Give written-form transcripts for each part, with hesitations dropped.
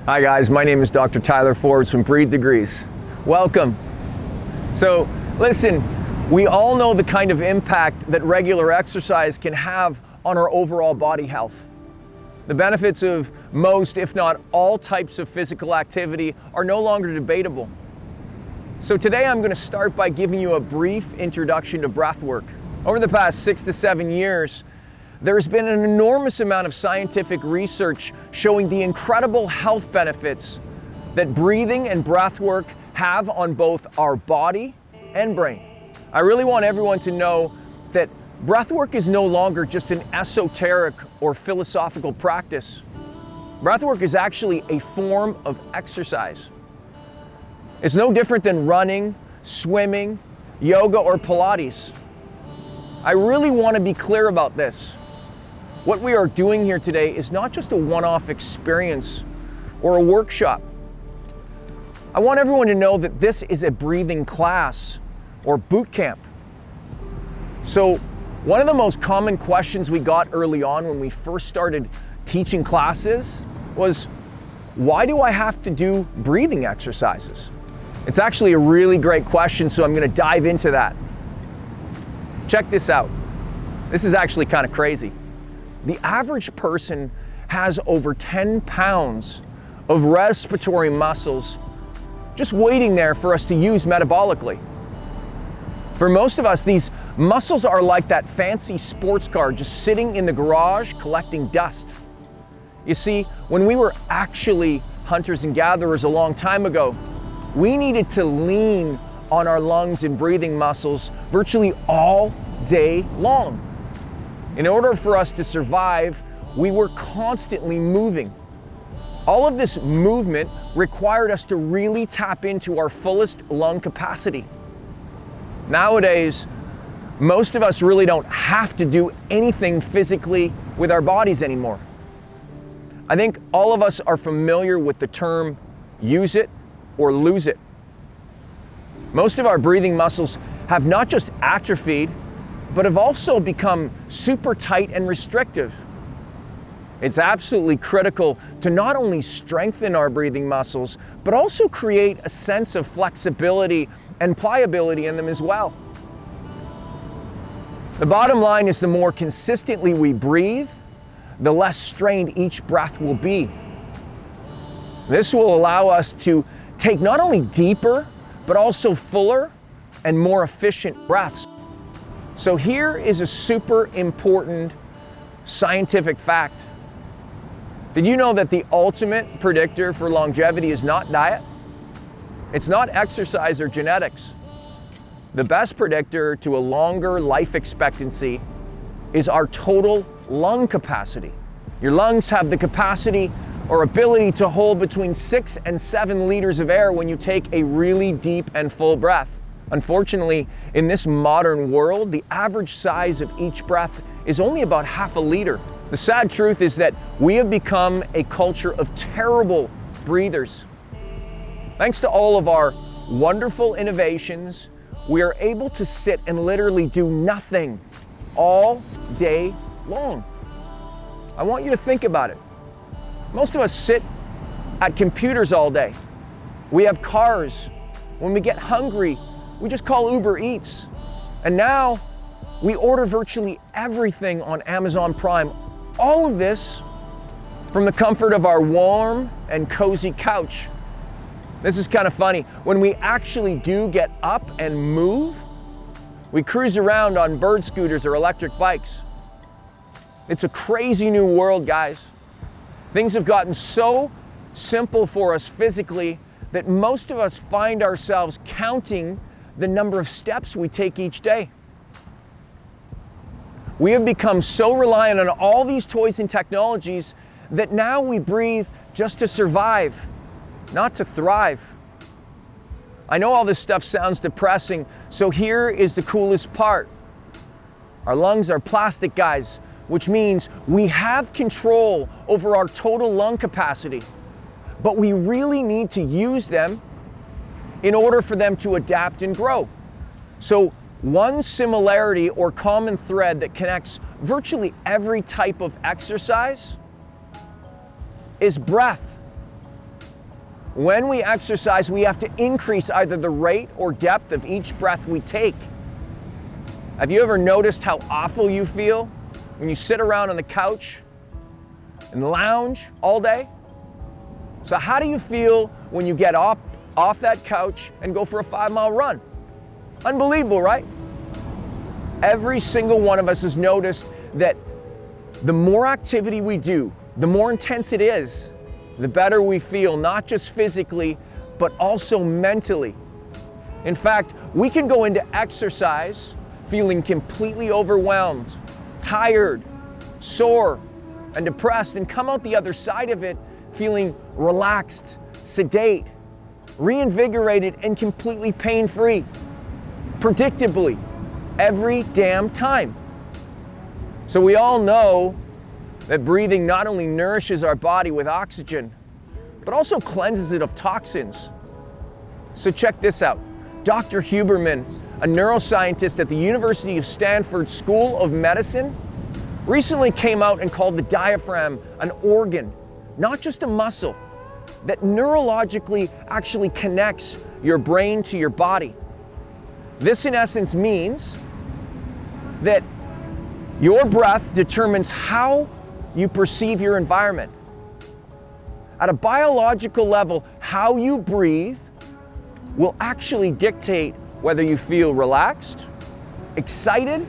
Hi guys, my name is Dr. Tyler Forbes from Breathe Degrees. Welcome. So listen, we all know the kind of impact that regular exercise can have on our overall body health. The benefits of most, if not all, types of physical activity are no longer debatable. So today I'm going to start by giving you a brief introduction to breath work. Over the past 6 to 7 years, there's been an enormous amount of scientific research showing the incredible health benefits that breathing and breath work have on both our body and brain. I really want everyone to know that breath work is no longer just an esoteric or philosophical practice. Breath work is actually a form of exercise. It's no different than running, swimming, yoga, or Pilates. I really want to be clear about this. What we are doing here today is not just a one-off experience or a workshop. I want everyone to know that this is a breathing class or boot camp. So one of the most common questions we got early on when we first started teaching classes was, why do I have to do breathing exercises? It's actually a really great question, so I'm going to dive into that. Check this out. This is actually kind of crazy. The average person has over 10 pounds of respiratory muscles just waiting there for us to use metabolically. For most of us, these muscles are like that fancy sports car just sitting in the garage collecting dust. You see, when we were actually hunters and gatherers a long time ago, we needed to lean on our lungs and breathing muscles virtually all day long. In order for us to survive, we were constantly moving. All of this movement required us to really tap into our fullest lung capacity. Nowadays, most of us really don't have to do anything physically with our bodies anymore. I think all of us are familiar with the term use it or lose it. Most of our breathing muscles have not just atrophied, but have also become super tight and restrictive. It's absolutely critical to not only strengthen our breathing muscles, but also create a sense of flexibility and pliability in them as well. The bottom line is the more consistently we breathe, the less strained each breath will be. This will allow us to take not only deeper, but also fuller and more efficient breaths. So here is a super important scientific fact. Did you know that the ultimate predictor for longevity is not diet? It's not exercise or genetics. The best predictor to a longer life expectancy is our total lung capacity. Your lungs have the capacity or ability to hold between 6 and 7 liters of air when you take a really deep and full breath. Unfortunately, in this modern world, the average size of each breath is only about half a liter. The sad truth is that we have become a culture of terrible breathers. Thanks to all of our wonderful innovations, we are able to sit and literally do nothing all day long. I want you to think about it. Most of us sit at computers all day. We have cars. When we get hungry, we just call Uber Eats. And now we order virtually everything on Amazon Prime. All of this from the comfort of our warm and cozy couch. This is kind of funny. When we actually do get up and move, we cruise around on bird scooters or electric bikes. It's a crazy new world, guys. Things have gotten so simple for us physically that most of us find ourselves counting the number of steps we take each day. We have become so reliant on all these toys and technologies that now we breathe just to survive, not to thrive. I know all this stuff sounds depressing, so here is the coolest part. Our lungs are plastic, guys, which means we have control over our total lung capacity, but we really need to use them in order for them to adapt and grow. So one similarity or common thread that connects virtually every type of exercise is breath. When we exercise, we have to increase either the rate or depth of each breath we take. Have you ever noticed how awful you feel when you sit around on the couch and lounge all day? So how do you feel when you get off that couch and go for a 5-mile run? Unbelievable, right? Every single one of us has noticed that the more activity we do, the more intense it is, the better we feel, not just physically, but also mentally. In fact, we can go into exercise feeling completely overwhelmed, tired, sore, and depressed, and come out the other side of it feeling relaxed, sedate, reinvigorated, and completely pain-free, predictably, every damn time. So we all know that breathing not only nourishes our body with oxygen, but also cleanses it of toxins. So check this out. Dr. Huberman, a neuroscientist at the University of Stanford School of Medicine, recently came out and called the diaphragm an organ, not just a muscle, that neurologically actually connects your brain to your body. This in essence means that your breath determines how you perceive your environment. At a biological level, how you breathe will actually dictate whether you feel relaxed, excited,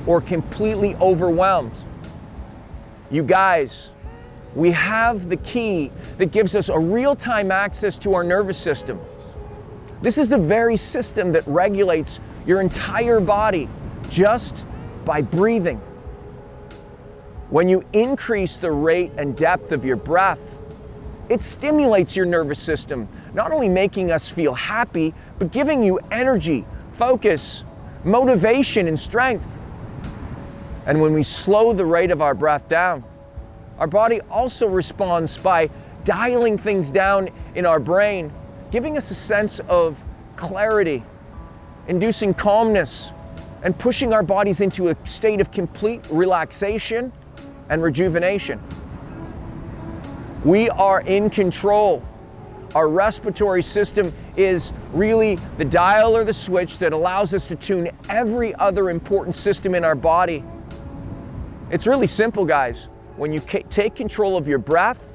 or completely overwhelmed. You guys, we have the key that gives us a real-time access to our nervous system. This is the very system that regulates your entire body just by breathing. When you increase the rate and depth of your breath, it stimulates your nervous system, not only making us feel happy, but giving you energy, focus, motivation, and strength. And when we slow the rate of our breath down, our body also responds by dialing things down in our brain, giving us a sense of clarity, inducing calmness, and pushing our bodies into a state of complete relaxation and rejuvenation. We are in control. Our respiratory system is really the dial or the switch that allows us to tune every other important system in our body. It's really simple, guys. When you take control of your breath,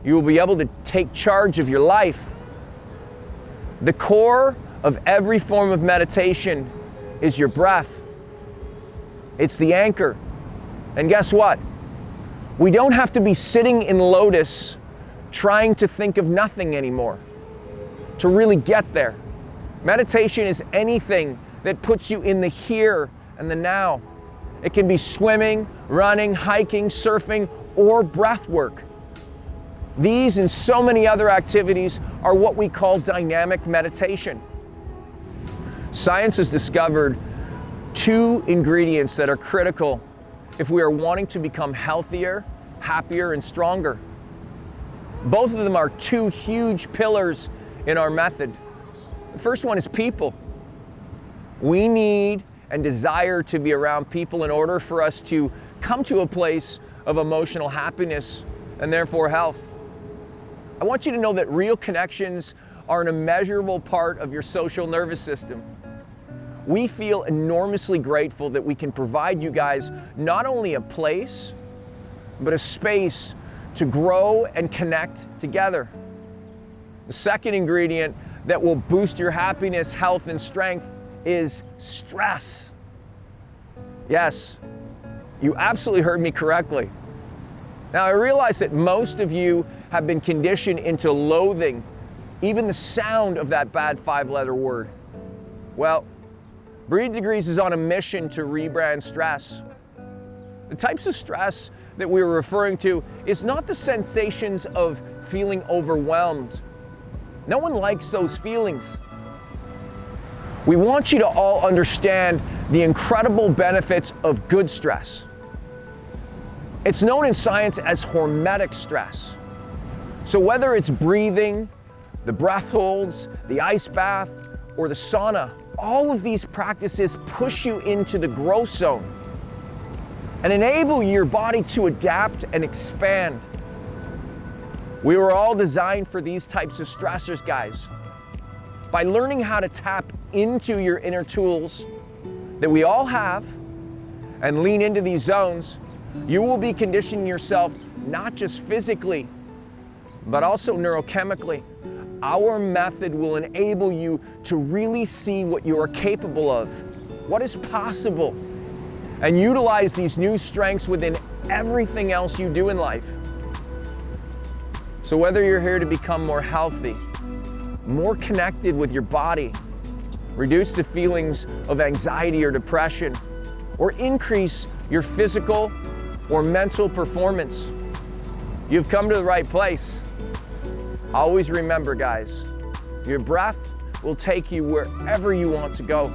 you will be able to take charge of your life. The core of every form of meditation is your breath. It's the anchor. And guess what? We don't have to be sitting in lotus trying to think of nothing anymore to really get there. Meditation is anything that puts you in the here and the now. It can be swimming, running, hiking, surfing, or breath work. These and so many other activities are what we call dynamic meditation. Science has discovered 2 ingredients that are critical if we are wanting to become healthier, happier, and stronger. Both of them are 2 huge pillars in our method. The first one is people. We need and desire to be around people in order for us to come to a place of emotional happiness and therefore health. I want you to know that real connections are an immeasurable part of your social nervous system. We feel enormously grateful that we can provide you guys not only a place, but a space to grow and connect together. The second ingredient that will boost your happiness, health, and strength is stress. Yes, you absolutely heard me correctly. Now, I realize that most of you have been conditioned into loathing even the sound of that bad 5-letter word. Well, Breathe Degrees is on a mission to rebrand stress. The types of stress that we were referring to is not the sensations of feeling overwhelmed. No one likes those feelings. We want you to all understand the incredible benefits of good stress. It's known in science as hormetic stress. So whether it's breathing, the breath holds, the ice bath, or the sauna, all of these practices push you into the growth zone and enable your body to adapt and expand. We were all designed for these types of stressors, guys. By learning how to tap into your inner tools that we all have and lean into these zones, you will be conditioning yourself not just physically, but also neurochemically. Our method will enable you to really see what you are capable of, what is possible, and utilize these new strengths within everything else you do in life. So whether you're here to become more healthy, more connected with your body, reduce the feelings of anxiety or depression, or increase your physical or mental performance, you've come to the right place. Always remember, guys, your breath will take you wherever you want to go.